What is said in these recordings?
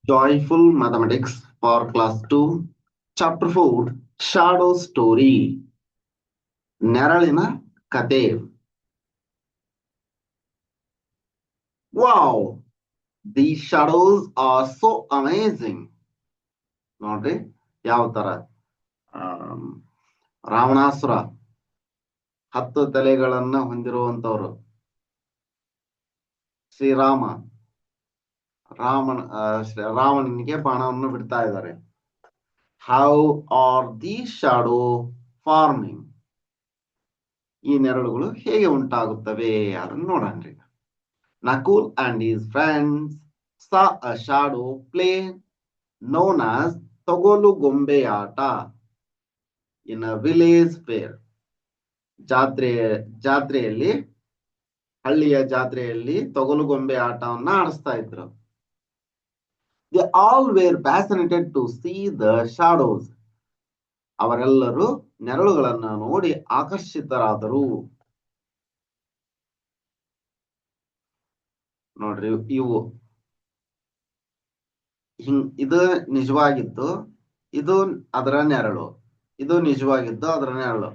Joyful Mathematics for Class 2, Chapter 4, Shadow Story. ನೆರಳಿನ ಕತೆ. Wow, these shadows are so amazing. ನೋಡ್ರಿ ಯಾವ ತರ ರಾವಣಾಸುರ 10 ತಲೆಗಳನ್ನ ಹೊಂದಿರುವಂತವ್ರು. ಶ್ರೀರಾಮ ರಾವಣನಿಗೆ ಬಾಣವನ್ನು ಬಿಡ್ತಾ ಇದ್ದಾರೆ. How are the shadow farming? ಈ ನೆರಳುಗಳು ಹೇಗೆ ಉಂಟಾಗುತ್ತವೆ ಅದನ್ನು ನೋಡೋಣ್ರಿ. Nakul and his friends saw a shadow play known as ತೊಗೋಲು ಗೊಂಬೆ ಆಟ in a village fair. ಜಾತ್ರೆಯಲ್ಲಿ ಹಳ್ಳಿಯ ಜಾತ್ರೆಯಲ್ಲಿ ತೊಗಲು ಗೊಂಬೆ ಆಟವನ್ನ ಆಡಿಸ್ತಾ ಇದ್ರು. They all were fascinated to see the shadows. ಅವರೆಲ್ಲರೂ ನೆರಳುಗಳನ್ನ ನೋಡಿ ಆಕರ್ಷಿತರಾದರು. ನೋಡ್ರಿ, ಇವು ಇದು ನಿಜವಾಗಿದ್ದು, ಇದು ಅದರ ನೆರಳು, ಇದು ನಿಜವಾಗಿದ್ದು ಅದರ ನೆರಳು.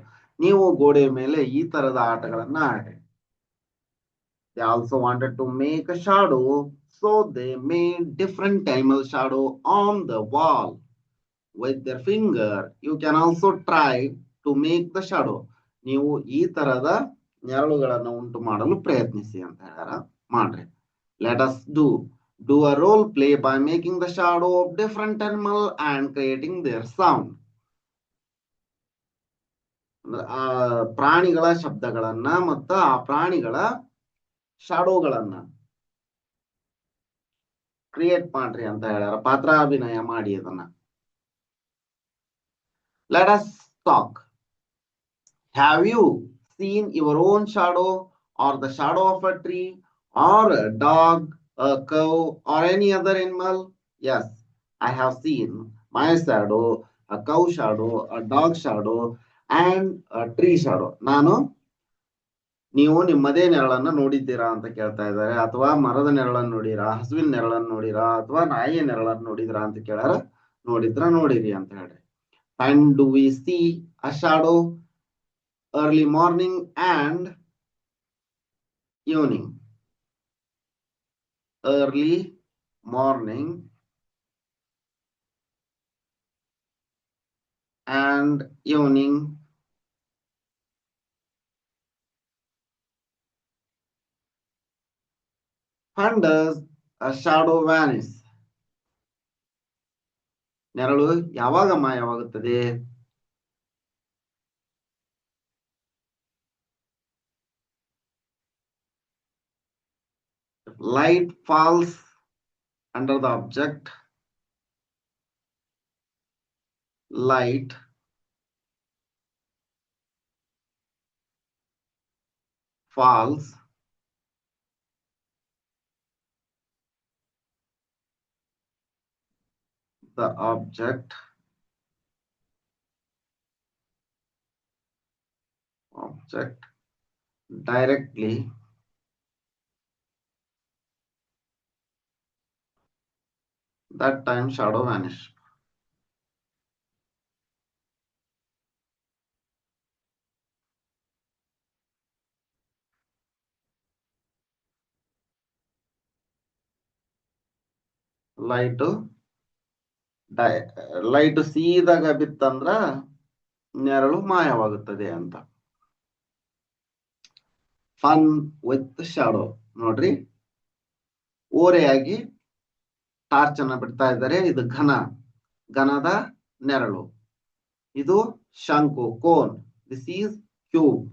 ನೀವು ಗೋಡೆಯ ಮೇಲೆ ಈ ತರದ ಆಟಗಳನ್ನ ಆಡಿ. They also wanted to make a shadow, so they made different animal shadow on the wall with their finger. You can also try to make the shadow. ನೀವು ಈ ತರದ ನೆರಳುಗಳನ್ನು ಉಂಟು ಮಾಡಲು ಪ್ರಯತ್ನಿಸಿ ಅಂತ ಹೇಳ್ಯಾರ. ಮಾಡ್ರಿ. Let us do a role play by making the shadow of different animal and creating their sound. ಪ್ರಾಣಿಗಳ ಶಬ್ದಗಳನ್ನ ಮತ್ತು ಆ ಪ್ರಾಣಿಗಳ ಶಾಡೋಗಳನ್ನ ಕ್ರಿಯೇಟ್ ಮಾಡ್ರಿ ಅಂತ ಹೇಳ್ಯಾರ. ಪಾತ್ರಾಭಿನಯ ಮಾಡಿ ಅದನ್ನ. Let us talk. Have you seen your own shadow or the shadow of a tree or a dog, a cow or any other animal? Yes, I have seen my shadow, a cow shadow, a dog shadow and a tree shadow. ನೀವು ನಿಮ್ಮದೇ ನೆರಳನ್ನ ನೋಡಿದ್ದೀರಾ ಅಂತ ಕೇಳ್ತಾ ಇದ್ದಾರೆ. ಅಥವಾ ಮರದ ನೆರಳನ್ನು ನೋಡಿರಾ, ಹಸುವಿನ ನೆರಳನ್ನು ನೋಡಿರಾ, ಅಥವಾ ನಾಯಿಯ ನೆರಳನ್ನು ನೋಡಿದ್ರಾ ಅಂತ ಕೇಳಾರ. ನೋಡಿರಿ ಅಂತ ಹೇಳ್ರಿ. When do we see a shadow? Early morning and evening. Early morning and evening. When does a shadow vanish? ನೆರಳು ಯಾವಾಗ ಮಾಯವಾಗುತ್ತದೆ? Light falls under the object. Light falls the object directly that time shadow vanish. Light ಸೀದಾಗ ಬಿತ್ತಂದ್ರ ನೆರಳು ಮಾಯವಾಗುತ್ತದೆ ಅಂತ. Fun with shadow. ನೋಡ್ರಿ, ಓರೆಯಾಗಿ torch ಅನ್ನ ಬಿಡ್ತಾ ಇದ್ದಾರೆ. ಇದು ಘನದ ನೆರಳು. ಇದು ಶಂಕು, ಕೋನ್. This is cube.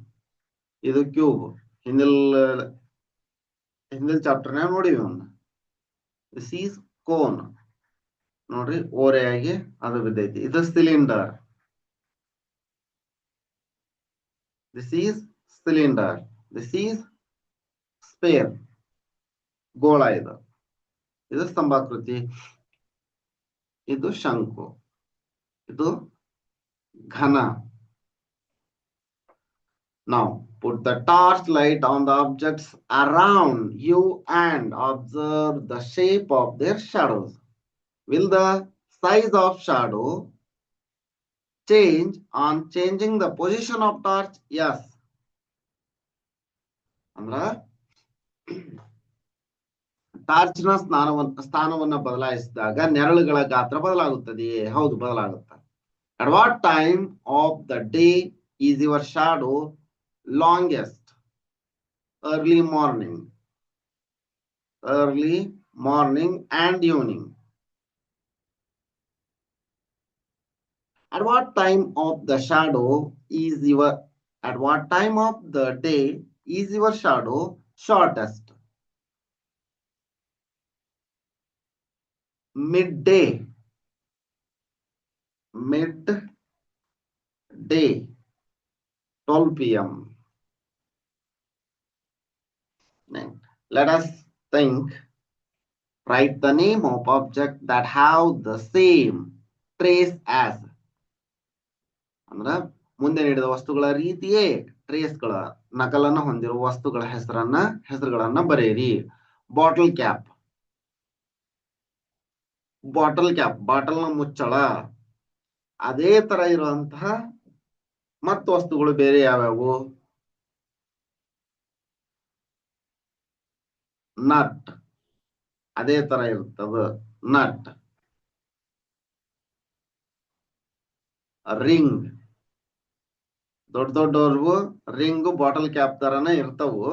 ಇದು ಕ್ಯೂಬ್. ಹಿಂದಿಲ್ ಚಾಪ್ಟರ್ನಾಗ ನೋಡಿವಿ ಅವನ್ನ. This is cone. ನೋಡ್ರಿ, ಓರೆಯಾಗಿ ಅದು ಬಿದ್ದೈತಿ. ಇದು cylinder. This is cylinder. This is spare. ಗೋಳ. ಇದು ಸ್ತಂಭಾಕೃತಿ. ಇದು ಶಂಕು. ಇದು ಘನ. Now put the torch light on the objects around you and observe the shape of their shadows. Will the size of shadow change on changing the position of torch? Yes. ಅಂದ್ರ ಟಾರ್ಚ್ನ ಸ್ಥಾನವನ್ನ ಬದಲಾಯಿಸಿದಾಗ ನೆರಳುಗಳ ಗಾತ್ರ ಬದಲಾಗುತ್ತದೆಯೇ? ಹೌದು, ಬದಲಾಗುತ್ತೆ. At what time of the day is your shadow longest? Early morning and evening. At what time of the day is your shadow shortest? Midday, 12 p.m. Let us think. Write the name of object that have the same trace as. ಅಂದ್ರ ಮುಂದೆ ನೀಡಿದ ವಸ್ತುಗಳ ರೀತಿಯೇ ಟ್ರೇಸ್ಗಳ ನಕಲನ್ನು ಹೊಂದಿರುವ ವಸ್ತುಗಳ ಹೆಸರುಗಳನ್ನ ಬರೆಯಿರಿ. Bottle cap, ಬಾಟಲ್ನ ಮುಚ್ಚಳ. ಅದೇ ತರ ಇರುವಂತಹ ಮತ್ತು ವಸ್ತುಗಳು ಬೇರೆ ಯಾವ್ಯಾವು? ನಟ್, ಅದೇ ತರ ಇರ್ತದ ನಟ್. ರಿಂಗ್, ದೊಡ್ಡವ್ರಿಗೂ ರಿಂಗ್ ಬಾಟಲ್ ಕ್ಯಾಪ್ ತರನೇ ಇರ್ತವು,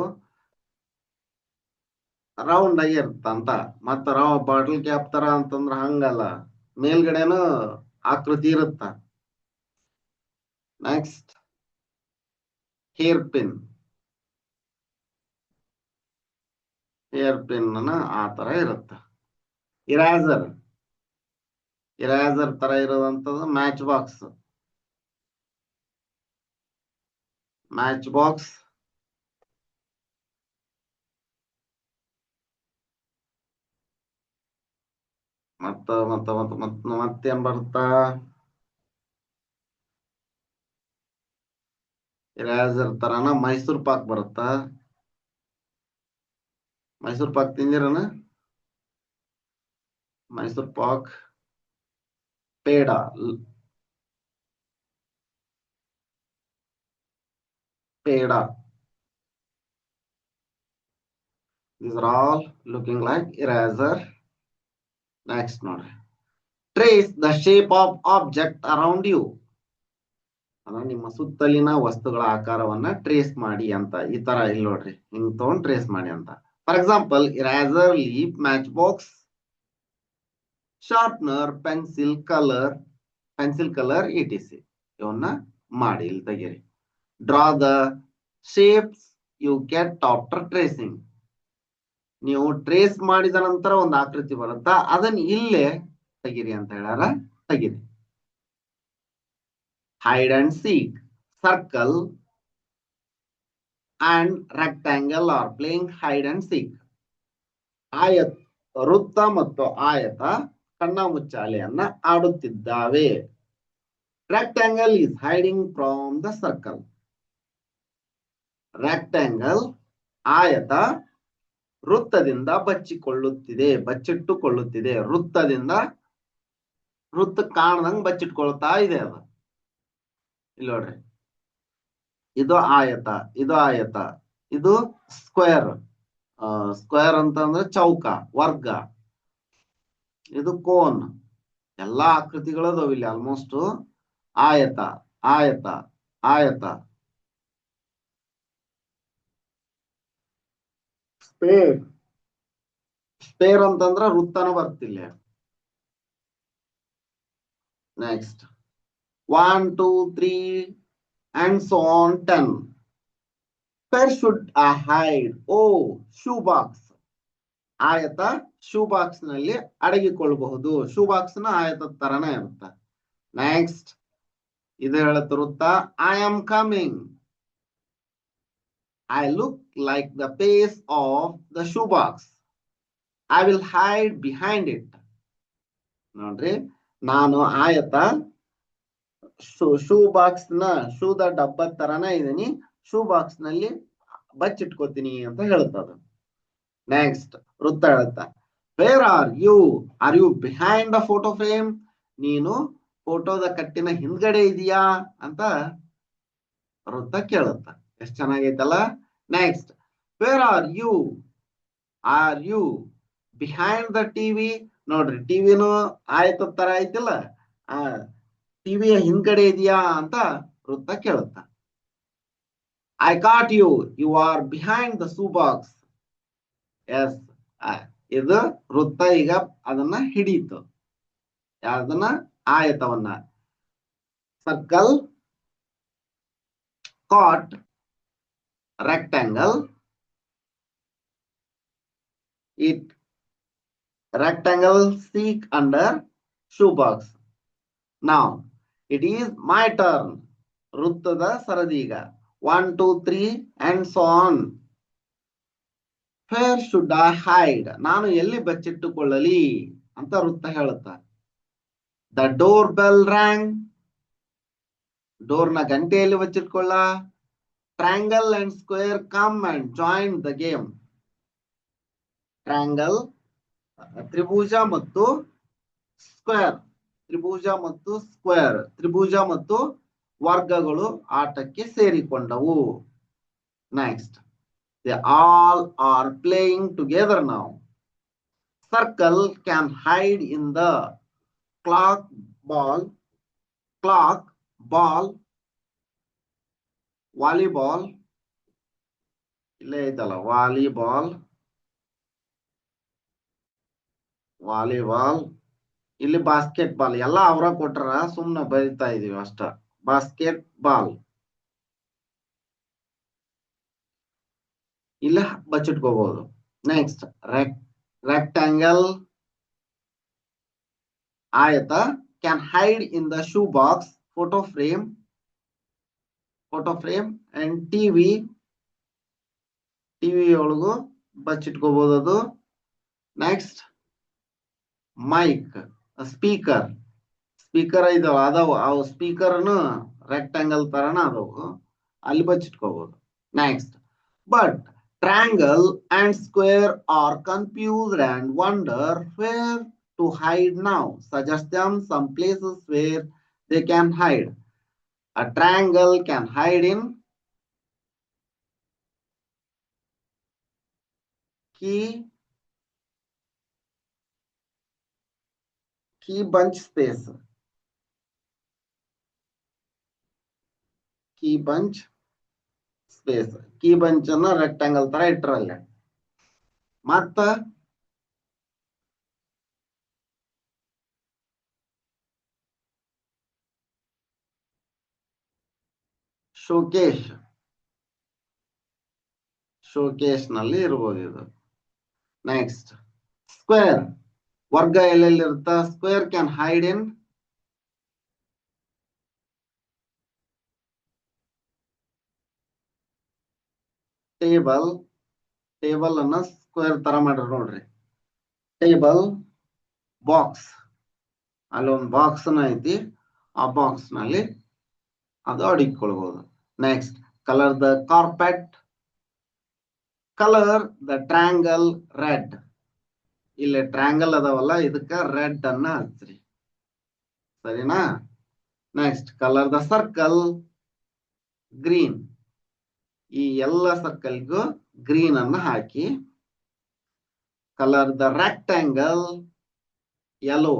ರೌಂಡ್ ಆಗಿ ಇರ್ತಂತ. ಮತ್ತ ಬಾಟಲ್ ಕ್ಯಾಪ್ ತರ ಅಂತಂದ್ರ ಹಂಗಲ್ಲ, ಮೇಲ್ಗಡೆನು ಆಕೃತಿ ಇರುತ್ತ. ನೆಕ್ಸ್ಟ್, ಹೇರ್ ಪಿನ್ ಆ ತರ ಇರುತ್ತ. ಇರೇಸರ್ ತರ ಇರೋದಂತದ್ದು ಮ್ಯಾಚ್ ಬಾಕ್ಸ್. ಮತ್ತೇನ್ ಬರ್ತಾ? ಇರೇಸರ್ ತರನ ಮೈಸೂರ್ ಪಾಕ್ ಬರುತ್ತಾ? Mysore Pak ತಿಂದಿರನ? Mysore Pak, peda, these are all looking like eraser. Next ನೋಡ್ರಿ, trace the shape of object around you. ನಿಮ್ಮ ಸುತ್ತಲಿನ ವಸ್ತುಗಳ ಆಕಾರವನ್ನ ಟ್ರೇಸ್ ಮಾಡಿ ಅಂತ. ಈ ತರ ಇಲ್ಲಿ ನೋಡ್ರಿ, ಹಿಂಗ್ ತಗೊಂಡ್ ಟ್ರೇಸ್ ಮಾಡಿ ಅಂತ. For example, eraser, leaf, matchbox, sharpener, pencil colour etc. ಇವನ್ನ ಮಾಡಿ ಇಲ್ಲಿ ತೆಗೀರಿ. Draw the shapes you get after tracing. ನೀವು ಟ್ರೇಸ್ ಮಾಡಿದ ನಂತರ ಒಂದು ಆಕೃತಿ ಬರುತ್ತಾ, ಅದನ್ನ ಇಲ್ಲೇ ತೆಗೀರಿ ಅಂತ ಹೇಳ್ಯಾರ, ತೆಗೀರಿ. Hide and seek, circle and rectangle are playing hide and seek. ವೃತ್ತ ಮತ್ತು ಆಯತ ಕಣ್ಣ ಮುಚ್ಚಾಲೆಯನ್ನ ಆಡುತ್ತಿದ್ದಾವೆ. Rectangle is hiding from the circle. Rectangle, ಆಯತ ವೃತ್ತದಿಂದ ಬಚ್ಚಿಟ್ಟುಕೊಳ್ಳುತ್ತಿದೆ. ವೃತ್ತ ಕಾಣದಂಗ್ ಬಚ್ಚಿಟ್ಕೊಳ್ತಾ ಇದೆ ಅದು. ಇಲ್ಲಿ ನೋಡ್ರಿ, ಇದು ಆಯತ, ಇದು ಸ್ಕ್ವೇರ್ ಅಂತಂದ್ರೆ ಚೌಕ, ವರ್ಗ. ಇದು ಕೋನ್. ಎಲ್ಲಾ ಆಕೃತಿಗಳದಾವ ಇಲ್ಲಿ ಆಲ್ಮೋಸ್ಟ್. ಆಯತ. ಸ್ಪೇರ್ ಅಂತಂದ್ರ ವೃತ್ತನ ಬರ್ತಿಲ್ಲ. Next 1 2 3 and so on 10. Where should I hide? Shoe box. ಆಯತ ಶೂ ಬಾಕ್ಸ್ ನಲ್ಲಿ ಅಡಗಿಕೊಳ್ಳಬಹುದು. ಶೂ ಬಾಕ್ಸ್ ನ ಆಯತ ತರನೇ ಇರುತ್ತೆ. ನೆಕ್ಸ್ಟ್, ಇದು ಹೇಳುತ್ತಿರುತ್ತಾ, I am coming. I look like the face of the shoebox. I will hide behind it. ನೋಡ್ರಿ, ನಾನು ಆಯತ ಶೂ ಬಾಕ್ಸ್ ಶೂದ ಡಬ್ಬ ತರನ ಇದೀನಿ, ಶೂ ಬಾಕ್ಸ್ ನಲ್ಲಿ ಬಚ್ಚಿಟ್ಕೋತೀನಿ ಅಂತ ಹೇಳ್ತದ. ನೆಕ್ಸ್ಟ್, ವೃತ್ತ ಹೇಳುತ್ತ, where are you? Are you behind the photo frame? ನೀನು ಫೋಟೋದ ಕಟ್ಟಿನ ಹಿಂದ್ಗಡೆ ಇದೆಯಾ ಅಂತ ವೃತ್ತ ಕೇಳುತ್ತ. ಎಷ್ಟು ಚೆನ್ನಾಗೈತಲ್ಲ. Next, where are you? Are you behind the TV? ನೋಡ್ರಿ, ಟಿವಿನೂ ಆಯ್ತ ತರ ಐತಿಲ್ಲ, ಆ ಟಿವಿಯ ಹಿಂದ್ಗಡೆ ಇದೆಯಾ ಅಂತ ವೃತ್ತ ಕೇಳುತ್ತ. I caught you, you are behind the shoe box. Yes, ಇದು ವೃತ್ತ ಈಗ ಅದನ್ನ ಹಿಡೀತು, ಯಾವ್ದನ್ನ? ಆಯತವನ್ನ. Circle, caught, rectangle. It rectangle seek under shoebox. Now it is my turn. ವೃತ್ತದ ಸರದೀಗ 1 2 3 and so on. Where should I hide? ನಾನು ಎಲ್ಲಿ ಬಚ್ಚಿಟ್ಟುಕೊಳ್ಳಲಿ ಅಂತ ವೃತ್ತ ಹೇಳುತ್ತ. The doorbell rang. ಡೋರ್ನ ಗಂಟೆಯಲ್ಲಿ ಬಚ್ಚಿಟ್ಕೊಳ್ಳ. Triangle and square come and join the game. Triangle ತ್ರಿಭುಜ ಮತ್ತು ಸ್ಕ್ವೇರ್, ತ್ರಿಭುಜ ಮತ್ತು ಸ್ಕ್ವೇರ್, ತ್ರಿಭುಜ ಮತ್ತು ವರ್ಗಗಳು ಆಟಕ್ಕೆ ಸೇರಿಕೊಂಡವು. Next, they all are playing together now. Circle can hide in the clock ball, volleyball, ಇಲ್ಲೇ ಐತಲ್ಲ ವಾಲಿಬಾಲ್, ಇಲ್ಲಿ ಬಾಸ್ಕೆಟ್ ಬಾಲ್, ಎಲ್ಲ ಅವರ ಕೊಟ್ರ, ಸುಮ್ನೆ ಬರಿತಾ ಇದೀವಿ ಅಷ್ಟ. ಬಾಸ್ಕೆಟ್ ಬಾಲ್ ಇಲ್ಲ ಬಚ್ಚಿಟ್ಕೋಬಹುದು. ನೆಕ್ಸ್ಟ್, ರೆಕ್ಟಾಂಗಲ್ ಆಯತ can hide in the shoe box, photo frame and TV ಒಳಗು ಬಚ್ಚಿಟ್ಕೋಬಹುದು ಅದು. ನೆಕ್ಸ್ಟ್, ಮೈಕ್, ಸ್ಪೀಕರ್ ಇದಾವ, ಅವು ಸ್ಪೀಕರ್ನು ರೆಕ್ಟಾಂಗಲ್ ತರನ ಅದಾವು, ಅಲ್ಲಿ ಬಚ್ಚಿಟ್ಕೋಬಹುದು. Next, but triangle and square are confused and wonder where to hide now. Suggest them some places where they can hide. A triangle can hide in key bunch space. Key bunch ಅನ್ನ rectangle ತರ ಇಟ್ರಲ್ಲ. ಮತ್ತ showcase ನಲ್ಲಿ ಇರ್ಬೋದು ಇದು. Next, square, ವರ್ಗ ಎಲ್ಲೆಲ್ಲಿ ಇರುತ್ತ? Square can hide in table ಅನ್ನ ಸ್ಕ್ವೇರ್ ತರ ಮಾಡ್ರಿ ನೋಡ್ರಿ. ಟೇಬಲ್, ಬಾಕ್ಸ್, ಅಲ್ಲೊಂದು ಬಾಕ್ಸ್ ಐತಿ, ಆ ಬಾಕ್ಸ್ ನಲ್ಲಿ ಅದು ಅಡಿಕೊಳ್ಬಹುದು. Next, colour the carpet, colour the triangle red. ಇಲ್ಲಿ ಟ್ರಯಾಂಗಲ್ ಅದಾವಲ್ಲ, ಇದಕ್ಕ ರೆಡ್ ಅನ್ನ ಹಚ್ಚ್ರಿ, ಸರಿನಾ? Next, colour the circle green. ಈ ಎಲ್ಲ ಸರ್ಕಲ್ಗೂ ಗ್ರೀನ್ ಅನ್ನ ಹಾಕಿ. Colour the rectangle yellow.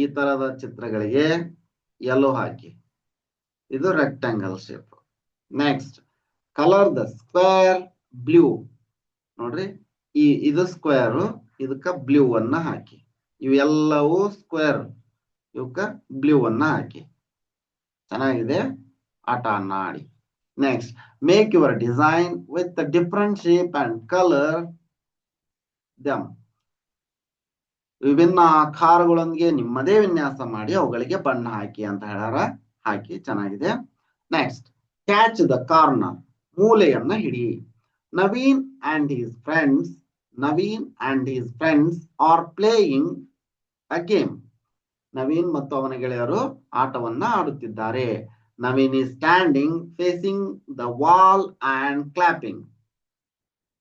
ಈ ತರದ ಚಿತ್ರಗಳಿಗೆ ಯೆಲ್ಲೋ ಹಾಕಿ, ಇದು rectangle shape. Next, colour the square blue. ನೋಡ್ರಿ, ಇದು ಸ್ಕ್ವೇರ್, ಇದಕ್ಕ ಬ್ಲೂ ಅನ್ನ ಹಾಕಿ. ಇವೆಲ್ಲವೂ ಸ್ಕ್ವೇರ್, ಇವಕ್ಕ ಬ್ಲೂ ಅನ್ನ ಹಾಕಿ. ಚೆನ್ನಾಗಿದೆ, ಆಟ ಅನ್ನ ಆಡಿ. Next, make your design with different shape and colour them. ವಿಭಿನ್ನ ಆಕಾರಗಳೊಂದಿಗೆ ನಿಮ್ಮದೇ ವಿನ್ಯಾಸ ಮಾಡಿ ಅವುಗಳಿಗೆ ಬಣ್ಣ ಹಾಕಿ ಅಂತ ಹೇಳ್ಯಾರ. ಹಾಕಿ, ಚೆನ್ನಾಗಿದೆ. ನೆಕ್ಸ್ಟ್, ಕ್ಯಾಚ್ ದ ಕಾರ್ನರ್, ಮೂಲೆಯನ್ನ ಹಿಡಿ. Naveen and his friends are playing a game. Naveen ಮತ್ತು ಅವನ ಗೆಳೆಯರು ಆಟವನ್ನ ಆಡುತ್ತಿದ್ದಾರೆ. Naveen is standing facing the wall and clapping.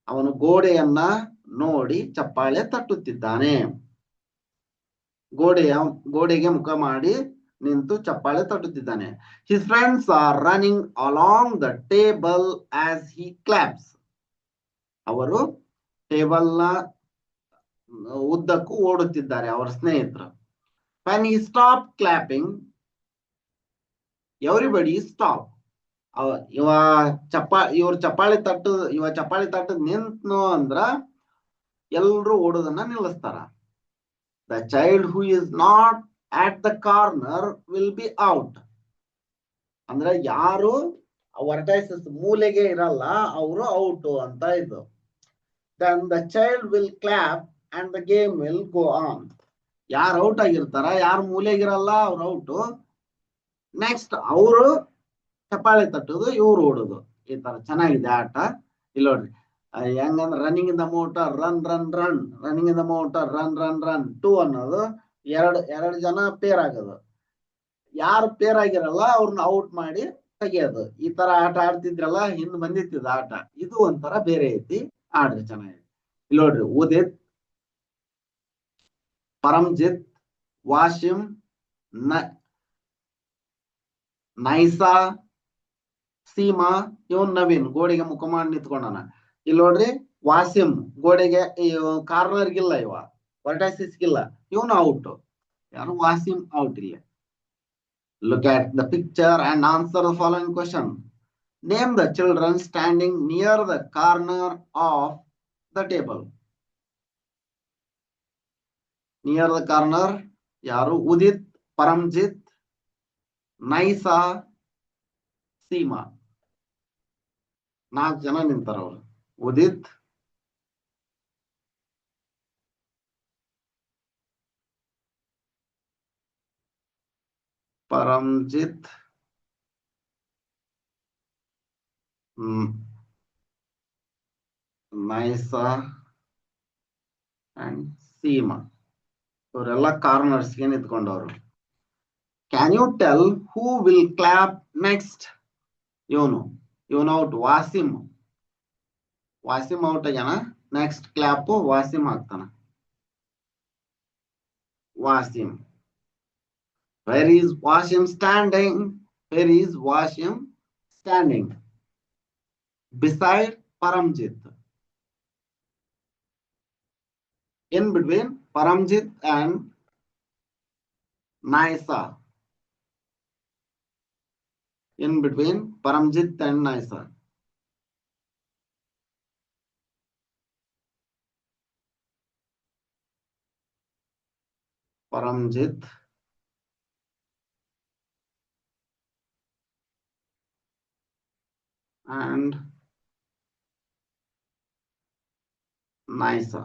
ಅವನು ಗೋಡೆಯನ್ನ ನೋಡಿ ಚಪ್ಪಾಳೆ ತಟ್ಟುತ್ತಿದ್ದಾನೆ. ಗೋಡೆಗೆ ಮುಖ ಮಾಡಿ ನಿಂತು ಚಪ್ಪಾಳೆ ತಟ್ಟುತ್ತಿದ್ದಾನೆ. His friends are running along the table as he claps. ಅವರು ಟೇಬಲ್ ನ ಉದ್ದಕ್ಕೂ ಓಡುತ್ತಿದ್ದಾರೆ ಅವರ ಸ್ನೇಹಿತರು. When he stopped clapping, everybody stopped. ಇವ ಚಪ್ಪಾಳೆ ತಟ್ಟದ್ ನಿಂತ್ನು ಅಂದ್ರ ಎಲ್ರು ಓಡೋದನ್ನ ನಿಲ್ಲಿಸ್ತಾರ. The child who is not at the corner will be out. ಅಂದ್ರೆ ಯಾರು ವರ್ಟೈಸಸ್ ಮೂಲೆಗೆ ಇರಲ್ಲ ಅವರು ಔಟ್ ಅಂತ ಇದು. Then the child will clap and the game will go on. ಯಾರು ಔಟ್ ಆಗಿರ್ತಾರ, ಯಾರು ಮೂಲೆಗಿರಲ್ಲ ಅವ್ರು ಔಟ್. ನೆಕ್ಸ್ಟ್ ಅವರು ಚಪ್ಪಾಳೆ ತಟ್ಟುದು, ಇವ್ರು ಓಡುದು. ಈ ತರ ಚೆನ್ನಾಗಿದೆ ಆಟ. ಇಲ್ಲಿ ನೋಡ್ರಿ ಹೆಂಗಂದ್ರೆ running in the motor run run run, running in the motor run run run. 2 ಅನ್ನೋದು ಎರಡು ಜನ ಪೇರ್ ಆಗೋದು. ಯಾರು ಪೇರ್ ಆಗಿರಲ್ಲ ಅವ್ರನ್ನ ಔಟ್ ಮಾಡಿ ತೆಗಿಯೋದು. ಈ ತರ ಆಟ ಆಡ್ತಿದ್ರಲ್ಲ, ಹಿಂದ್ ಬಂದಿತ್ತಿದ ಆಟ. ಇದು ಒಂಥರ ಬೇರೆ ಐತಿ, ಆಡ್ರಿ ಚೆನ್ನಾಗಿದೆ. ಇಲ್ಲಿ ನೋಡ್ರಿ ಉದಿತ್, ಪರಂಜಿತ್, ವಾಶಿಂ, ನೈಸಾ, ಸೀಮಾ, ಇವನ್ ನವೀನ್ ಗೋಡೆಗೆ ಮುಖ ಮಾಡಿ ನಿಂತ್ಕೊಂಡಾನ. ಇಲ್ಲಿ ನೋಡ್ರಿ ವಾಸಿಂ ಗೋಡೆಗೆ ಕಾರ್ನರ್ಗಿಲ್ಲ, ಇವ ವರ್ಟೈಸಿಸ್ಗಿಲ್ಲ, ಇವನು ಔಟ್. ಯಾರು ವಾಸಿಂ ಔಟ್. ಇಲ್ಲಿ look at the picture and answer the following question. Name the children standing near the corner of the table. Near the corner ಯಾರು? ಉದಿತ್, ಪರಂಜಿತ್, ನೈಸಾ, ಸೀಮಾ. 4 ಜನ ನಿಂತಾರ ಅವರು. ಉದಿತ್, ಪರಂಜಿತ್, ನೈಸಾ ಅಂಡ್ ಸೀಮಾ. ಇವರೆಲ್ಲ ಕಾರ್ನರ್ಸ್ಗೆ ನಿಂತ್ಕೊಂಡವ್ರು. Can you tell who will clap next? ಇವನು out. Wasim out ಆಗ್ಯಾನ. Next clap Wasim ಆಗ್ತಾನ. Wasim. Where is Wasim standing? Where is Wasim standing? Beside Paramjit. In between Paramjit and Naisa. In between Paramjit and Naisa. Paramjit and Naisa.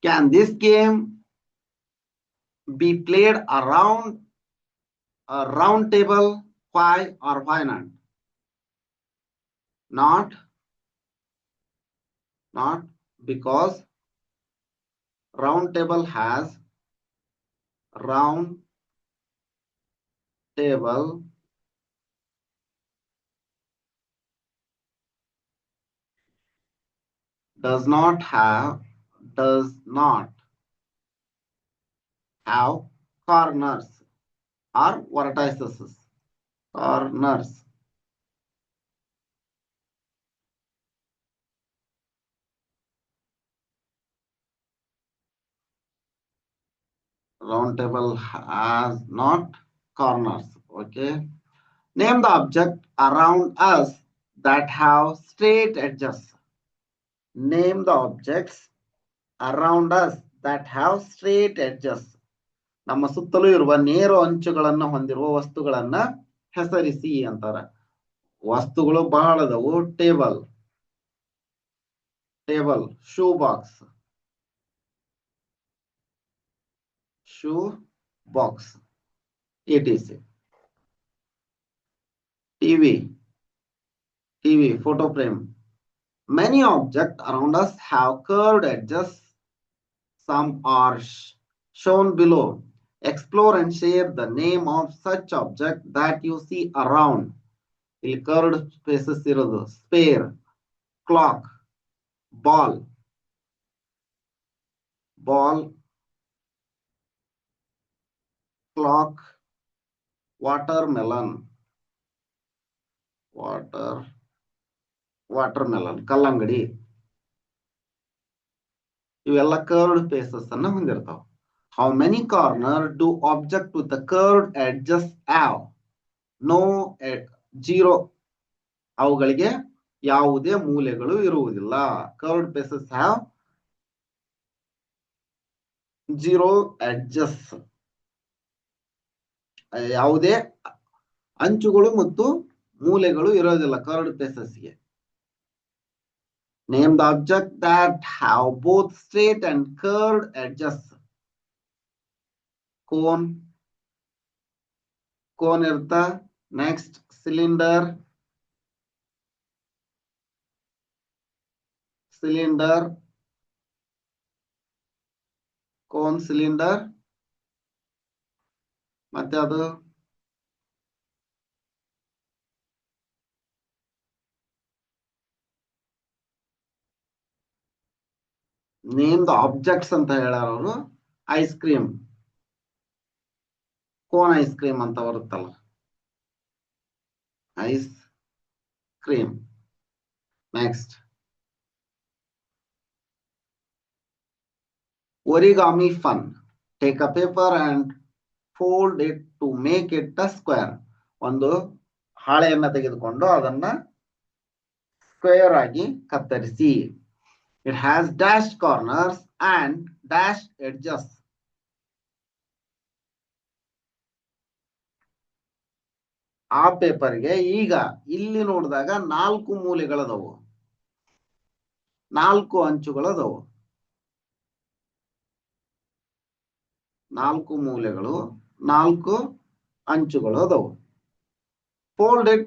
Can this game be played around a round table? Why or why not? Not because round table has round table does not have corners or vertices. Corners. Round table has not corners. Okay. Name the object around us that have straight edges. Name the objects around us that have straight edges. ನಮ್ಮ ಸುತ್ತಲೂ ಇರುವ ನೇರ ಅಂಚುಗಳನ್ನು ಹೊಂದಿರುವ ವಸ್ತುಗಳನ್ನ ಹೆಸರಿಸಿ ಅಂತಾರ. ವಸ್ತುಗಳು ಬಹಳ ಅದಾವು. Table, shoe box, etc. TV, photo frame. Many objects around us have curved edges. Some are shown below. Explore and share the name of such object that you see around. ಇಲ್ಲಿ curved spaces ಇರೋದು. Spare, clock, ball, ball, clock, watermelon, watermelon, ಕಲ್ಲಂಗಡಿ. ಇವೆಲ್ಲ curved phases ಅನ್ನ ಹೊಂದಿರ್ತಾವ. How many corners do object with the curved edges have? No, zero. ಅವುಗಳಿಗೆ ಯಾವುದೇ ಮೂಲೆಗಳು ಇರುವುದಿಲ್ಲ. Curved faces have zero edges. ಯಾವುದೇ ಅಂಚುಗಳು ಮತ್ತು ಮೂಲೆಗಳು ಇರೋದಿಲ್ಲ ಕರ್ವ್ಡ್ ಫೇಸಸ್ಗೆ. Name the object that have both straight and curved edges. Cone, cone irta. Next, cylinder, cylinder, cone, cylinder. ಮತ್ತೆ ಅದು ನೇಮ್ ದ ಆಬ್ಜೆಕ್ಟ್ಸ್ ಅಂತ ಹೇಳ್ಯಾರ ಅವರು. Ice cream, cone ice cream ಅಂತ ಬರುತ್ತಲ್ಲ, ice cream. Next, origami fun. Take a paper and fold it to make it a square. ಒಂದು ಹಾಳೆಯನ್ನ ತೆಗೆದುಕೊಂಡು ಅದನ್ನ ಸ್ಕ್ವೇರ್ ಆಗಿ ಕತ್ತರಿಸಿ. It has dashed corners and dashed edges. ಆ ಪೇಪರ್ಗೆ ಈಗ ಇಲ್ಲಿ ನೋಡಿದಾಗ 4 ಮೂಲೆಗಳದವು, 4 ಅಂಚುಗಳದವು, 4 ಮೂಲೆಗಳು, 4 ಅಂಚುಗಳು ಅದವು. Fold it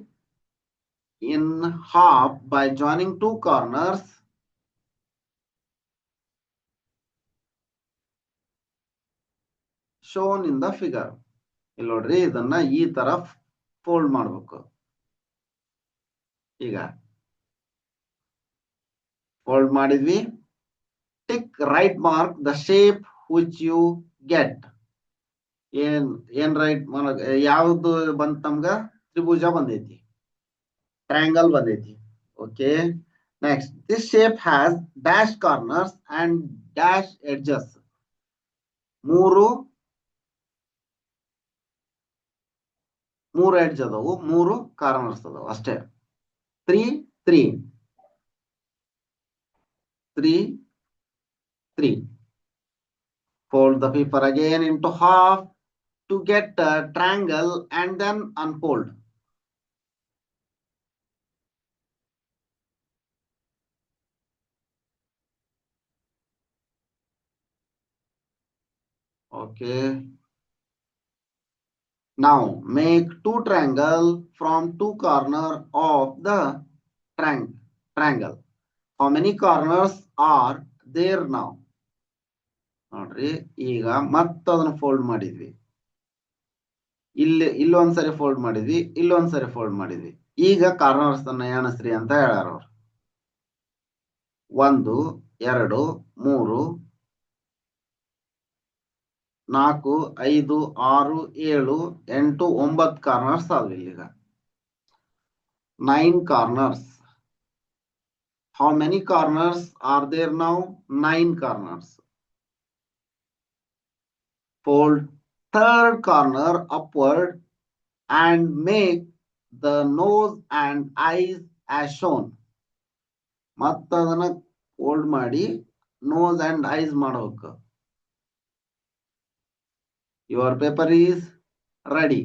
in half by joining 2 corners shown in the figure. ಇಲ್ಲಿ ನೋಡ್ರಿ, ಇದನ್ನ ಈ ತರ ಫೋಲ್ಡ್ ಮಾಡಬೇಕು. ಈಗ ಫೋಲ್ಡ್ ಮಾಡಿದ್ವಿ. Tick right mark the shape which you get. ಏನ್ ರೈಟ್ ಮಾರ್ಕ್ ಯಾವ್ದು ಬಂತ ನಮ್ಗ? ತ್ರಿಭುಜ ಬಂದೈತಿ, ಟ್ರಯಾಂಗಲ್ ಬಂದೈತಿ. Okay, next, this shape has dash corners and dash edges. 3 edge ಅದಾವು, 3 ಕಾರ್ನರ್ಸ್ ಅದಾವು ಅಷ್ಟೇ. 3 3 3 3. Fold the paper again into half to get a triangle and then unfold. Okay. Now make 2 triangles from 2 corners of the triangle. How many corners are there now? ನೋಡ್ರಿ, ಈಗ ಮತ್ತದನ್ನ fold ಮಾಡಿದ್ವಿ. ಇಲ್ಲೊಂದ್ಸರಿ fold ಮಾಡಿದ್ವಿ, ಇಲ್ಲೊಂದ್ಸರಿ fold ಮಾಡಿದ್ವಿ. ಈಗ corners ಅನ್ನ ಎಣಸ್ರಿ ಅಂತ ಹೇಳ್ಯಾರ ಅವ್ರು. 1 2 3 4 5 6 7 8 9 ಕಾರ್ನರ್ಸ್ ಆದ್ವಿ. ಈಗ 9 corners. How many corners are there now? 9 corners. Fold 3rd corner upward and make the nose and eyes as shown. ಮತ್ತದನ್ನ ಫೋಲ್ಡ್ ಮಾಡಿ nose and eyes ಮಾಡಬೇಕು. Your paper is ready.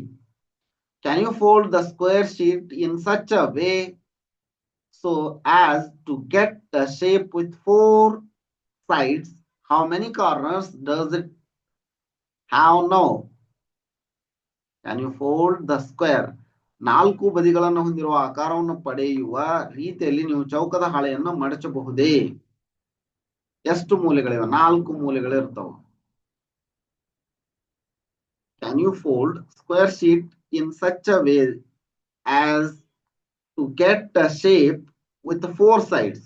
Can you fold the square sheet in such a way so as to get the shape with 4 sides? How many corners does it have now? Can you fold the square? 4 ಬದಿಗಳನ್ನು ಹೊಂದಿರುವ ಆಕಾರವನ್ನು ಪಡೆಯುವ ರೀತಿಯಲ್ಲಿ ನೀವು ಚೌಕದ ಹಾಳೆಯನ್ನು ಮಡಚಬಹುದೇ? ಎಷ್ಟು ಮೂಲೆಗಳಿವೆ? 4 ಮೂಲೆಗಳಿರ್ತಾವೆ. Can you fold square sheet in such a way as to get a shape with 4 sides?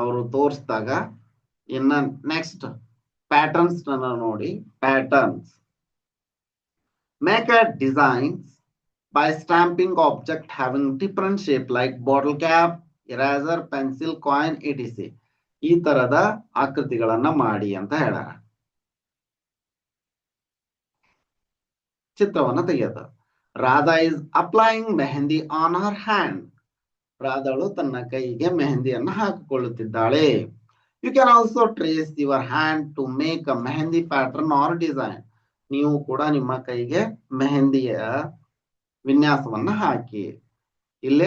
ಅವರು ತೋರಿಸಿದಾಗ ಇನ್ನ ನೆಕ್ಸ್ಟ್ ಪ್ಯಾಟರ್ನ್ಸ್ ನೋಡಿ. Patterns make a designs by stamping object having different shape like bottle cap, eraser, pencil, coin, etc. ಈ ತರದ ಆಕೃತಿಗಳನ್ನ ಮಾಡಿ ಅಂತ ಹೇಳ್ಯಾರ. ಚಿತ್ರವನ್ನ ತೆಗೆಯೋದು. Radha is applying mehndi on her hand. ರಾಧಳು ತನ್ನ ಕೈಗೆ ಮೆಹಂದಿಯನ್ನು ಹಾಕಿಕೊಳ್ಳುತ್ತಿದ್ದಾಳೆ. You can also trace your hand to make a mehndi pattern or design. ನೀವು ಕೂಡ ನಿಮ್ಮ ಕೈಗೆ ಮೆಹಂದಿಯ ವಿನ್ಯಾಸವನ್ನ ಹಾಕಿ. ಇಲ್ಲೇ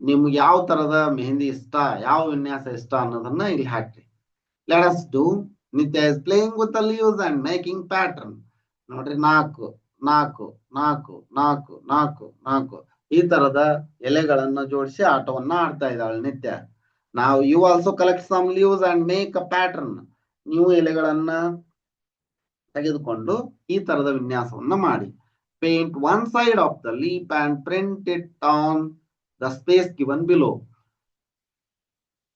ನಿಮ್ಗೆ ಯಾವ ತರದ ಮೆಹಂದಿ ಇಷ್ಟ, ಯಾವ ವಿನ್ಯಾಸ ಇಷ್ಟ ಅನ್ನೋದನ್ನ ಇಲ್ಲಿ ಹಾಕ್ರಿ. Let us do. Nitya is playing with the leaves and making pattern. ನೋಡ್ರಿ, 4 4 4 4 4 4 ಈ ತರದ ಎಲೆಗಳನ್ನ ಜೋಡಿಸಿ ಆಟವನ್ನ ಆಡ್ತಾ ಇದ್ದಾಳೆ ನಿತ್ಯ. ನಾವು you also collect some leaves and make a pattern. ನೀವು ಎಲೆಗಳನ್ನ ತೆಗೆದುಕೊಂಡು ಈ ತರದ ವಿನ್ಯಾಸವನ್ನ ಮಾಡಿ. Paint one side of the leaf and print it on the space given below.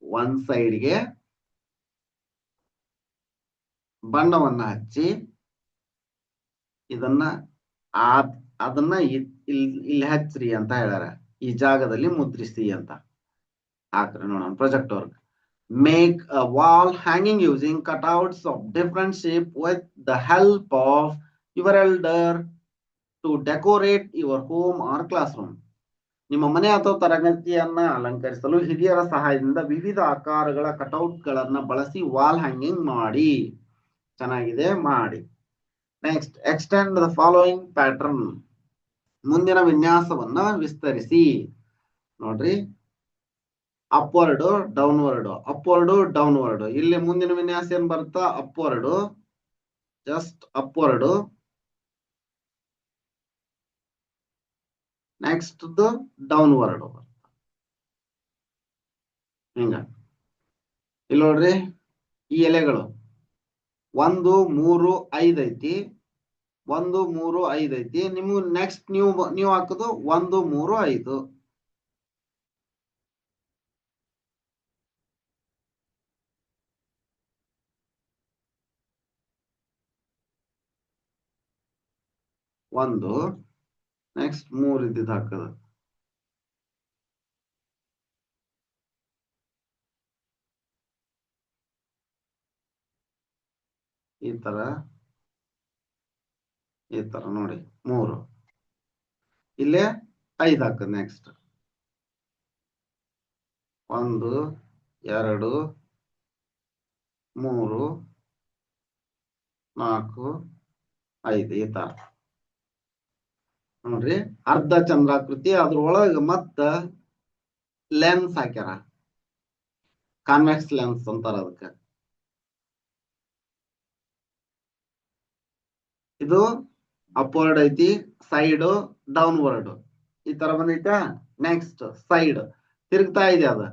One side ಗೆ ಬಣ್ಣವನ್ನ ಹಚ್ಚಿ ಇದನ್ನ ಅದನ್ನ ಇಲ್ಲಿ ಹಚ್ಚ್ರಿ ಅಂತ ಹೇಳ್ಯಾರ. ಈ ಜಾಗದಲ್ಲಿ ಮುದ್ರಿಸಿ ಅಂತ ಹಾಕ್ರಿ. ನೋಡೋಣ project work. Make a wall hanging using cutouts of different shape with the help of your elder to decorate your home or classroom. ನಿಮ್ಮ ಮನೆ ಅಥವಾ ತರಗತಿಯನ್ನ ಅಲಂಕರಿಸಲು ಹಿರಿಯರ ಸಹಾಯದಿಂದ ವಿವಿಧ ಆಕಾರಗಳ ಕಟೌಟ್ ಗಳನ್ನ ಬಳಸಿ ವಾಲ್ ಹ್ಯಾಂಗಿಂಗ್ ಮಾಡಿ. ಚೆನ್ನಾಗಿದೆ, ಮಾಡಿ. Next, extend the following pattern. ಮುಂದಿನ ವಿನ್ಯಾಸವನ್ನ ವಿಸ್ತರಿಸಿ. ನೋಡ್ರಿ, ಅಪ್ವರ್ಡ್ ಡೌನ್ವರ್ಡ್, ಅಪ್ವರ್ಡ್ ಡೌನ್ವರ್ಡ್. ಇಲ್ಲಿ ಮುಂದಿನ ವಿನ್ಯಾಸ ಏನ್ ಬರುತ್ತಾ? Upward, just upward. Next downward. ಹಿಂಗ ಇಲ್ಲಿ ನೋಡ್ರಿ, ಈ ಎಲೆಗಳು 1 3 5 ಐತಿ. 1 3 5 ಐತಿ. ನಿಮ್ಗೆ ನೆಕ್ಸ್ಟ್ ನೀವು ಹಾಕೋದು 1 3 5. ಒಂದು ನೆಕ್ಸ್ಟ್ 3 ಇದ್ದಿದ್ದು ಹಾಕೋದು. ಈ ತರ ನೋಡಿ, 3. ಇಲ್ಲೇ 5 ಹಾಕೋದು. ನೆಕ್ಸ್ಟ್ 1 2 3 4 5 ಈ ತರ ನೋಡ್ರಿ. ಅರ್ಧ ಚಂದ್ರಾಕೃತಿ, ಅದ್ರೊಳಗ ಮತ್ತ ಲೆನ್ಸ್ ಹಾಕ್ಯಾರ. ಕಾನ್ವೆಕ್ಸ್ ಲೆನ್ಸ್ ಅಂತಾರ ಅದಕ್ಕೆ. ಇದು ಅಪ್ವರ್ಡ್ ಐತಿ, ಸೈಡ್ ಡೌನ್ವರ್ಡ್ ಈ ತರ ಬಂದೈತಾ. ನೆಕ್ಸ್ಟ್ ಸೈಡ್ ತಿರುಗ್ತಾ ಇದೆ. ಅದ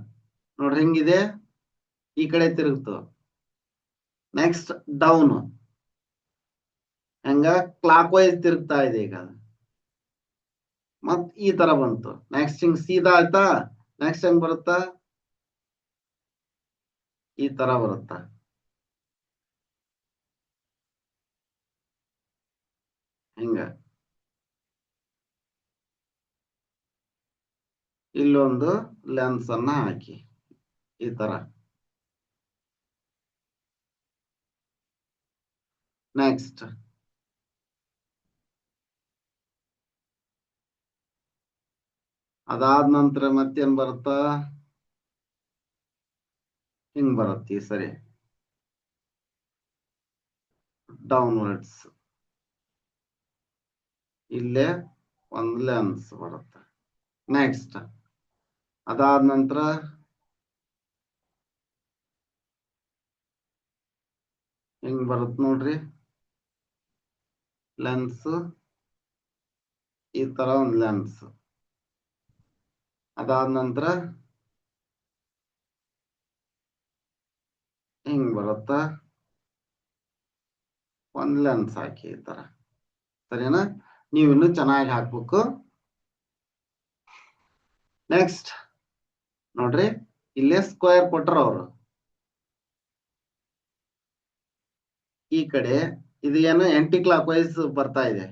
ನೋಡ್ರಿ ಹೆಂಗಿದೆ, ಈ ಕಡೆ ತಿರುಗ್ತು. ನೆಕ್ಸ್ಟ್ ಡೌನ್, ಹೆಂಗ ಕ್ಲಾಕ್ ವೈಸ್ ತಿರುಗ್ತಾ ಇದೆ ಈಗ. ಮತ್ ಈ ತರ ಬಂತು. ನೆಕ್ಸ್ಟ್ ಹಿಂಗ್ ಸೀದಾ ಆಯ್ತಾ. ನೆಕ್ಸ್ಟ್ ಹೆಂಗ್ ಬರುತ್ತಾ? ಈ ತರ ಬರುತ್ತಾ. ಹಿಂಗ ಇಲ್ಲೊಂದು ಲೆನ್ಸ್ ಅನ್ನ ಹಾಕಿ ಈ ತರ. ನೆಕ್ಸ್ಟ್ ಅದಾದ ನಂತರ ಮತ್ತೇನ್ ಬರುತ್ತಾ? ಹಿಂಗ್ ಬರುತ್ತೆ ಈ ಸರಿ, ಡೌನ್ವರ್ಡ್ಸ್. ಇಲ್ಲೇ ಒಂದು ಲೆನ್ಸ್ ಬರುತ್ತೆ. ನೆಕ್ಸ್ಟ್ ಅದಾದ ನಂತರ ಹಿಂಗ್ ಬರುತ್ತೆ ನೋಡ್ರಿ, ಲೆನ್ಸ್. ಈ ತರ ಒಂದು ಲೆನ್ಸ್. ಅದಾದ ನಂತರ ಹಿಂಗ್ ಬರುತ್ತ, ಒಂದ್ ಲೆನ್ಸ್ ಹಾಕಿ ಈ ತರ. ಸರಿನಾ? ನೀವು ಇನ್ನು ಚೆನ್ನಾಗಿ ಹಾಕ್ಬೇಕು. ನೆಕ್ಸ್ಟ್ ನೋಡ್ರಿ, ಇಲ್ಲೇ ಸ್ಕ್ವೇರ್ ಕೊಟ್ರ ಅವರು ಈ ಕಡೆ ಇದು ಏನು ಆಂಟಿ ಕ್ಲಾಕ್ ವೈಸ್ ಬರ್ತಾ ಇದೆ,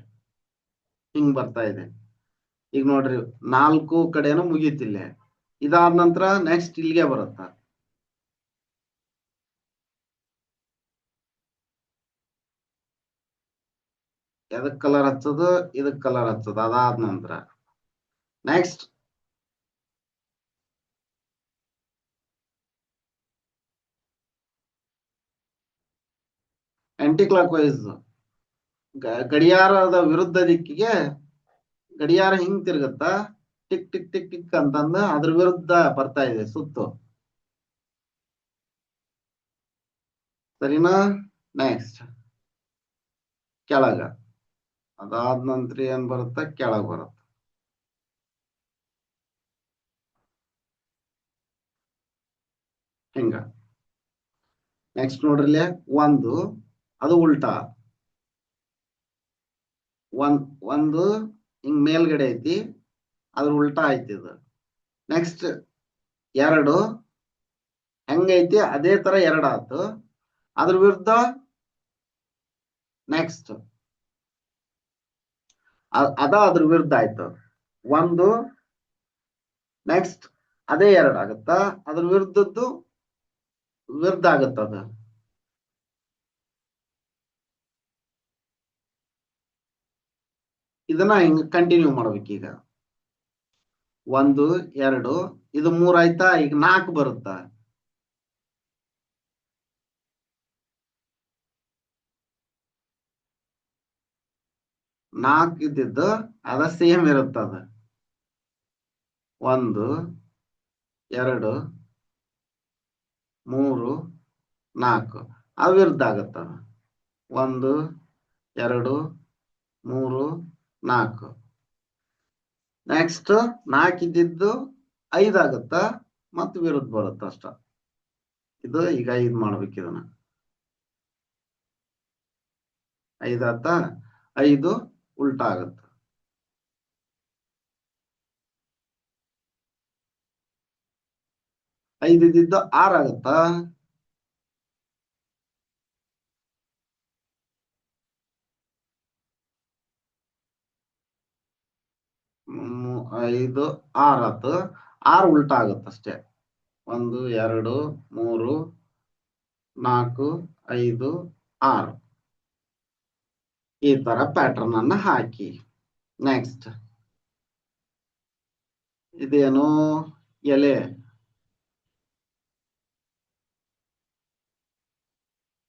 ಹಿಂಗ್ ಬರ್ತಾ ಇದೆ. ಈಗ ನೋಡ್ರಿ 4 ಕಡೆನೂ ಮುಗೀತಿಲ್ಲ. ಇದಾದ ನಂತರ ನೆಕ್ಸ್ಟ್ ಇಲ್ಲಿಗೆ ಬರುತ್ತ. ಎದಕ್ ಕಲರ್ ಹಚ್ಚೋದು, ಇದಕ್ ಕಲರ್ ಹಚ್ಚೋದು. ಅದಾದ ನಂತರ ನೆಕ್ಸ್ಟ್ ಆಂಟಿ ಕ್ಲಾಕ್ ವೈಸ್ ಗಡಿಯಾರದ ವಿರುದ್ಧ ದಿಕ್ಕಿಗೆ ಗಡಿಯಾರ ಹಿಂಗ್ ತಿರುಗುತ್ತ, ಟಿಕ್ ಟಿಕ್ ಟಿಕ್ ಟಿಕ್ ಅಂತಂದ ಅದ್ರ ವಿರುದ್ಧ ಬರ್ತಾ ಇದೆ ಸುತ್ತು. ಸರಿನಾ? ನೆಕ್ಸ್ಟ್ ಕೆಳಗ, ಅದಾದ ನಂತರ ಏನ್ ಬರುತ್ತ, ಕೆಳಗ್ ಬರುತ್ತ. ಹಿಂಗ ನೆಕ್ಸ್ಟ್ ನೋಡ್ರಿಲೆ ಒಂದು, ಅದು ಉಲ್ಟಾ. ಒಂದು ಹಿಂಗ್ ಮೇಲ್ಗಡೆ ಐತಿ, ಅದ್ರ ಉಲ್ಟಾ ಐತಿ ಇದು. ನೆಕ್ಸ್ಟ್ 2 ಹೆಂಗೈತಿ ಅದೇ ತರ 2 ಆಯ್ತು. ಅದ್ರ ವಿರುದ್ಧ ನೆಕ್ಸ್ಟ್ ಅದ್ರ ವಿರುದ್ಧ ಆಯ್ತು. 1 ನೆಕ್ಸ್ಟ್ ಅದೇ 2 ಆಗುತ್ತ, ಅದ್ರ ವಿರುದ್ಧದ್ದು ವಿರುದ್ಧ ಆಗುತ್ತದ. ಇದನ್ನ ಹಿಂಗ್ ಕಂಟಿನ್ಯೂ ಮಾಡ್ಬೇಕೀಗ. 1 2 ಇದು 3 ಆಯ್ತಾ, ಈಗ 4 ಬರುತ್ತ. ನಾಲ್ಕು ಇದ್ದಿದ್ದು ಅದ ಸೇಮ್ ಇರುತ್ತದ. 1 2 3 4 ಅವಿರುದ್ಧ ಆಗತ್ತದ. 1 2 3 4 ನೆಕ್ಸ್ಟ್ 4 ಇದ್ದಿದ್ದು 5 ಆಗುತ್ತ, ಮತ್ತು ವಿರುದ್ಧ ಬರುತ್ತ ಅಷ್ಟ. ಇದು ಈಗ 5 ಮಾಡ್ಬೇಕು. ಇದನ್ನ 5 ಆತ, 5 ಉಲ್ಟಾ ಆಗುತ್ತ. 5 ಇದ್ದಿದ್ದು 6 ಆಗುತ್ತ. 5 6 ಆತು, 6 ಉಲ್ಟಾ ಆಗುತ್ತಷ್ಟೇ. 1 2 3 4 5 6 ಈ ತರ ಪ್ಯಾಟರ್ನ್ ಅನ್ನ ಹಾಕಿ. ನೆಕ್ಸ್ಟ್ ಇದೇನು,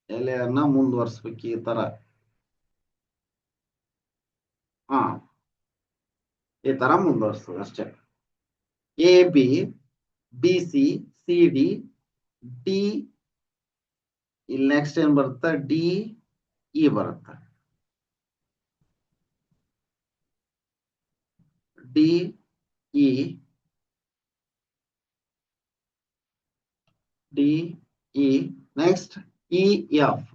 ಎಲೆಯನ್ನ ಮುಂದುವರ್ಸ್ಬೇಕು ಈ ತರ. ಈ ತರ ಮುಂದುವರ್ಸೋದು ಅಷ್ಟೇ. A B B C C D D, ಇಲ್ಲಿ ನೆಕ್ಸ್ಟ್ ಏನ್ ಬರುತ್ತೆ, ಡಿ ಇ ಬರುತ್ತೆ. D E D E next E F.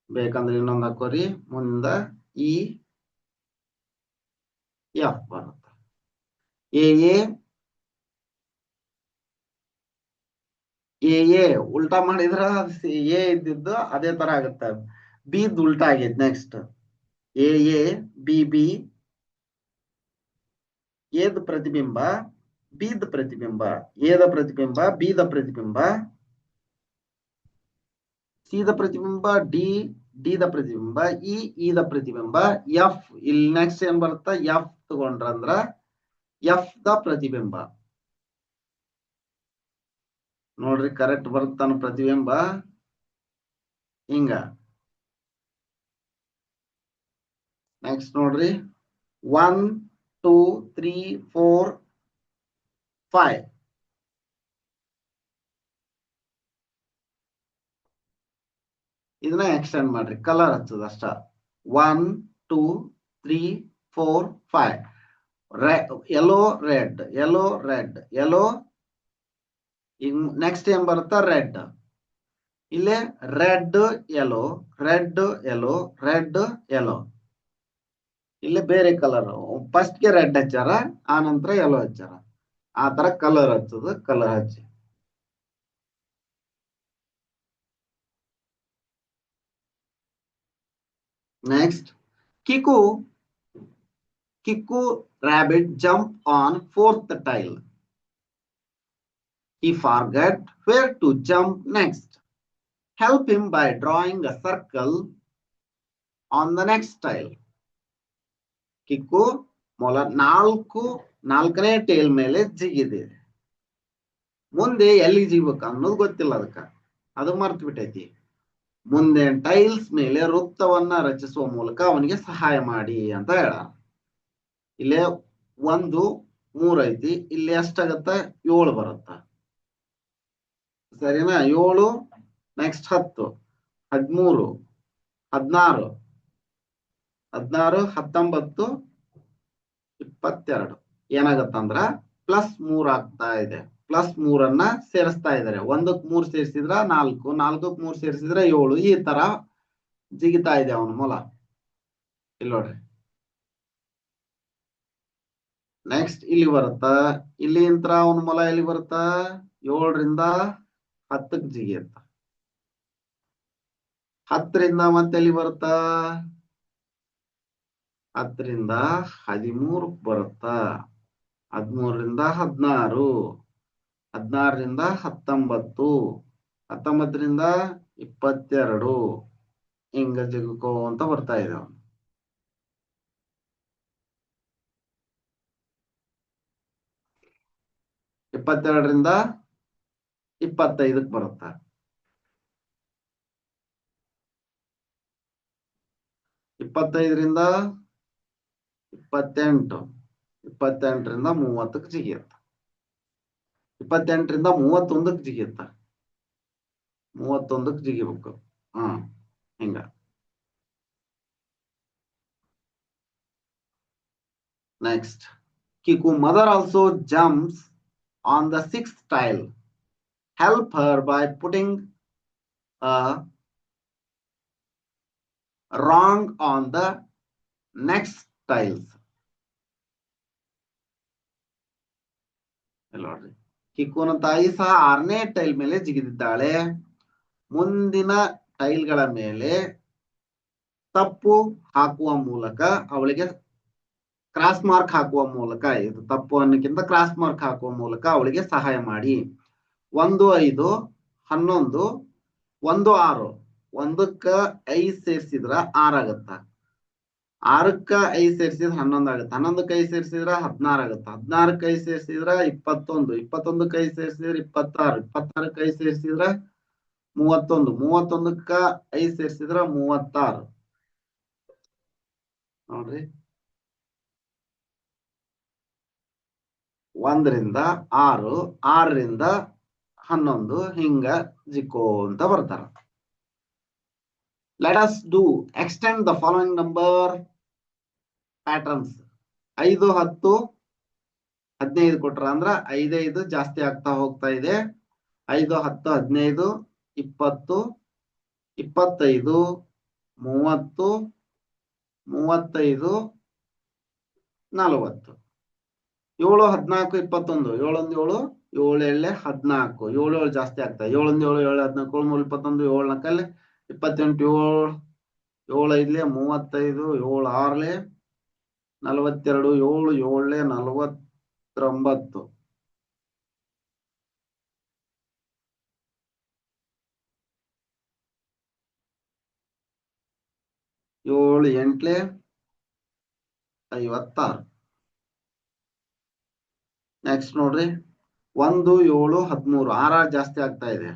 ಬೇಕಂದ್ರೆ ಇನ್ನೊಂದು ಹಾಕೋರಿ ಮುಂದ, ಇ ಎಫ್ ಬರುತ್ತೆ. ಎ ಉಲ್ಟಾ ಮಾಡಿದ್ರ ಎ ಇದ್ದಿದ್ದು ಅದೇ ತರ ಆಗುತ್ತೆ. ಬಿ ಉಲ್ಟಾ ಆಗೈತೆ. ನೆಕ್ಸ್ಟ್ ಎ ಬಿ ಬಿ, ಎದ ಪ್ರತಿಬಿಂಬ ಬಿದ ಪ್ರತಿಬಿಂಬ, ಎದ ಪ್ರತಿಬಿಂಬ ಬಿದ ಪ್ರತಿಬಿಂಬ, ಸಿದ ಪ್ರತಿಬಿಂಬ ಡಿ ದ ಪ್ರತಿಬಿಂಬ, ಇದ ಪ್ರತಿಬಿಂಬ, ಎಫ್. ಇಲ್ಲಿ ನೆಕ್ಸ್ಟ್ ಏನ್ ಬರುತ್ತ, ಎಫ್ ತಗೊಂಡ್ರಂದ್ರ ಎಫ್ ದ ಪ್ರತಿಬಿಂಬ. ನೋಡ್ರಿ ಕರೆಕ್ಟ್ ಬರುತ್ತಾನ ಪ್ರತಿಬಿಂಬ ಹಿಂಗ. ನೆಕ್ಸ್ಟ್ ನೋಡ್ರಿ 1 2 3 4 5 ಇದನ್ನ ಎಕ್ಸ್ಟೆಂಡ್ ಮಾಡ್ರಿ, ಕಲರ್ ಹಚ್ಚದ ಅಷ್ಟ. 1 2 3 4 5 yellow red, yellow red, yellow. ಈಗ ನೆಕ್ಸ್ಟ್ ಏನ್ ಬರುತ್ತಾ, ರೆಡ್. ಇಲ್ಲೇ red yellow, red yellow, red yellow. ಇಲ್ಲಿ ಬೇರೆ ಕಲರ್, ಫಸ್ಟ್ ಗೆ ರೆಡ್ ಹಚ್ಚಾರ, ಆ ನಂತರ ಯೆಲ್ಲೋ ಹಚ್ಚಾರ. ಆ ತರ ಕಲರ್ ಹಚ್ಚೋದು, ಕಲರ್ ಹಚ್ಚಿ Next, Kiku rabbit jumped on fourth tile. He forgot where to jump next. Help him by drawing a circle on the next tile. Kick ಮೊಲ ನಾಲ್ಕನೇ ಟೇಲ್ ಮೇಲೆ ಜಿಗಿದೆ. ಮುಂದೆ ಎಲ್ಲಿ ಜಿಗ್ಬೇಕು ಅನ್ನೋದು ಗೊತ್ತಿಲ್ಲ ಅದಕ್ಕ, ಅದು ಮರ್ತು ಬಿಟ್ಟೈತಿ. ಮುಂದೆ ಟೈಲ್ಸ್ ಮೇಲೆ ವೃತ್ತವನ್ನ ರಚಿಸುವ ಮೂಲಕ ಅವನಿಗೆ ಸಹಾಯ ಮಾಡಿ ಅಂತ ಹೇಳ. ಇಲ್ಲೇ 1 3 ಐತಿ, ಇಲ್ಲಿ ಎಷ್ಟಾಗತ್ತ 7 ಬರುತ್ತ. ಸರಿನಾ? 7 ನೆಕ್ಸ್ಟ್ 10 13 16 19 22 ಏನಾಗತ್ತಂದ್ರ +3 ಆಗ್ತಾ ಇದೆ. +3 ಸೇರಿಸ್ತಾ ಇದಾರೆ. 1ಕ್ಕೆ 3 ಸೇರಿಸಿದ್ರ 4, 4ಕ್ಕೆ 3 ಸೇರಿಸಿದ್ರ 7. ಈ ತರ ಜಿಗಿತಾ ಇದೆ ಅವನ ಮೊಲ. ಇಲ್ಲಿ ನೋಡ್ರಿ. ನೆಕ್ಸ್ಟ್ ಇಲ್ಲಿ ಬರುತ್ತ. ಇಲ್ಲಿ ಇಂತ್ರ ಅವನ ಮೊಲ ಎಲ್ಲಿ ಬರುತ್ತ? 7ರಿಂದ 10ಕ್ಕೆ ಜಿಗಿಯುತ್ತ. 10ರಿಂದ ಮತ್ತೆ ಎಲ್ಲಿ ಬರುತ್ತ? 10ರಿಂದ 13 ಬರುತ್ತ. 13ರಿಂದ 16, 16ರಿಂದ 19, 19ರಿಂದ 22 ಹಿಂಗ ಜಿಗ್ಕೋ ಅಂತ ಬರ್ತಾ ಇದೆ ಅವನು. 22ರಿಂದ 25ಕ್ಕೆ ಬರುತ್ತ. 25ರಿಂದ 28, 28ರಿಂದ 30ಕ್ಕೆ ಜಿಗಿಯುತ್ತ. 28ರಿಂದ 31ಕ್ಕೆ ಜಿಗಿಯುತ್ತ. 31ಕ್ಕೆ ಜಿಗಿಬೇಕು. ಹಿಂಗ. Next, Kiku mother also jumps on the 6th tile. Help her by putting a wrong on the next tiles. ನೋಡ್ರಿ, ಕಿಕ್ಕುನ ತಾಯಿ ಸಹ 6ನೇ ಟೈಲ್ ಮೇಲೆ ಜಿಗಿದಿದ್ದಾಳೆ. ಮುಂದಿನ ಟೈಲ್ಗಳ ಮೇಲೆ ತಪ್ಪು ಹಾಕುವ ಮೂಲಕ ಅವಳಿಗೆ ಕ್ರಾಸ್ ಮಾರ್ಕ್ ಹಾಕುವ ಮೂಲಕ, ಇದು ತಪ್ಪು ಅನ್ನಕ್ಕಿಂತ ಕ್ರಾಸ್ ಮಾರ್ಕ್ ಹಾಕುವ ಮೂಲಕ ಅವಳಿಗೆ ಸಹಾಯ ಮಾಡಿ. 1 5 11 1 6, 1ಕ್ಕ 5 ಸೇರಿಸಿದ್ರ 6 ಆಗತ್ತ. 6ಕ್ಕ 5 ಸೇರಿಸಿದ್ರ 11 ಆಗತ್ತ. 11ಕ್ಕ 5 ಸೇರಿಸಿದ್ರ 16 ಆಗತ್ತ. 16ಕ್ಕ 5 ಸೇರಿಸಿದ್ರ 21, 21ಕ್ಕ 5 ಸೇರಿಸಿದ್ರ 26, 26ಕ್ಕ 5 ಸೇರಿಸಿದ್ರ 31, 31ಕ್ಕ 5 ಸೇರಿಸಿದ್ರ 36. ನೋಡ್ರಿ, 1ರಿಂದ 6, 6ರಿಂದ 11 ಹಿಂಗ ಜಿಕ್ಕೋ ಅಂತ ಬರ್ತಾರ. Let us do extend the following number patterns. 5 10 15 ಕೊಟ್ರ ಅಂದ್ರ 5 5 ಜಾಸ್ತಿ ಆಗ್ತಾ ಹೋಗ್ತಾ ಇದೆ. 5 10 15 20 25 30 35 40. 7 14 21, 7 1 7, 7 14, 7 7 ಜಾಸ್ತಿ ಆಗ್ತಾ. 7 1 7, 7 14, 7 21, 7 4 28, 7 7 5 35, 7 6 42, 7 7 49. 7 8 56. ನೆಕ್ಸ್ಟ್ ನೋಡ್ರಿ, 1 7 13, 6 ಜಾಸ್ತಿ ಆಗ್ತಾ ಇದೆ.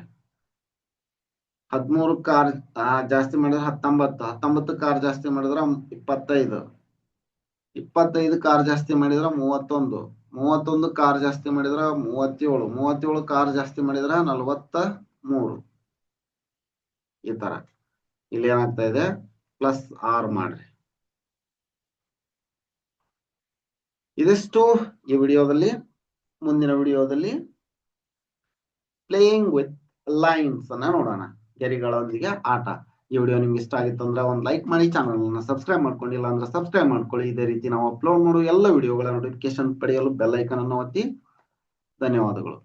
13ಕ್ಕೆ 6 ಜಾಸ್ತಿ ಮಾಡಿದ್ರೆ 19, 19ಕ್ಕೆ 6 ಜಾಸ್ತಿ ಮಾಡಿದ್ರ 25, 25ಕ್ಕೆ 6 ಜಾಸ್ತಿ ಮಾಡಿದ್ರ 31, 31ಕ್ಕೆ 6 ಜಾಸ್ತಿ ಮಾಡಿದ್ರ 37, 37ಕ್ಕೆ 6 ಜಾಸ್ತಿ ಮಾಡಿದ್ರ 43. ಈ ತರ ಇಲ್ಲಿ ಏನಾಗ್ತಾ ಇದೆ? +6 ಮಾಡ್ರಿ. ಇದಿಷ್ಟು ಈ ವಿಡಿಯೋದಲ್ಲಿ. ಮುಂದಿನ ವಿಡಿಯೋದಲ್ಲಿ ಪ್ಲೇಯಿಂಗ್ ವಿತ್ ಲೈನ್ಸ್ ಅನ್ನ ನೋಡೋಣ, ಗೆರೆಗಳೊಂದಿಗೆ ಆಟ. ಈ ವಿಡಿಯೋ ನಿಮ್ಗೆ ಇಷ್ಟ ಆಗಿತ್ತು ಅಂದ್ರೆ ಒಂದು ಲೈಕ್ ಮಾಡಿ, ಚಾನಲ್ ಅನ್ನು ಸಬ್ಸ್ಕ್ರೈಬ್ ಮಾಡ್ಕೊಂಡಿಲ್ಲ ಅಂದ್ರೆ ಸಬ್ಸ್ಕ್ರೈಬ್ ಮಾಡ್ಕೊಳ್ಳಿ. ಇದೇ ರೀತಿ ನಾವು ಅಪ್ಲೋಡ್ ಮಾಡುವ ಎಲ್ಲ ವಿಡಿಯೋಗಳ ನೋಟಿಫಿಕೇಶನ್ ಪಡೆಯಲು ಬೆಲ್ ಐಕಾನ್ ಅನ್ನು ಒತ್ತಿ. ಧನ್ಯವಾದಗಳು.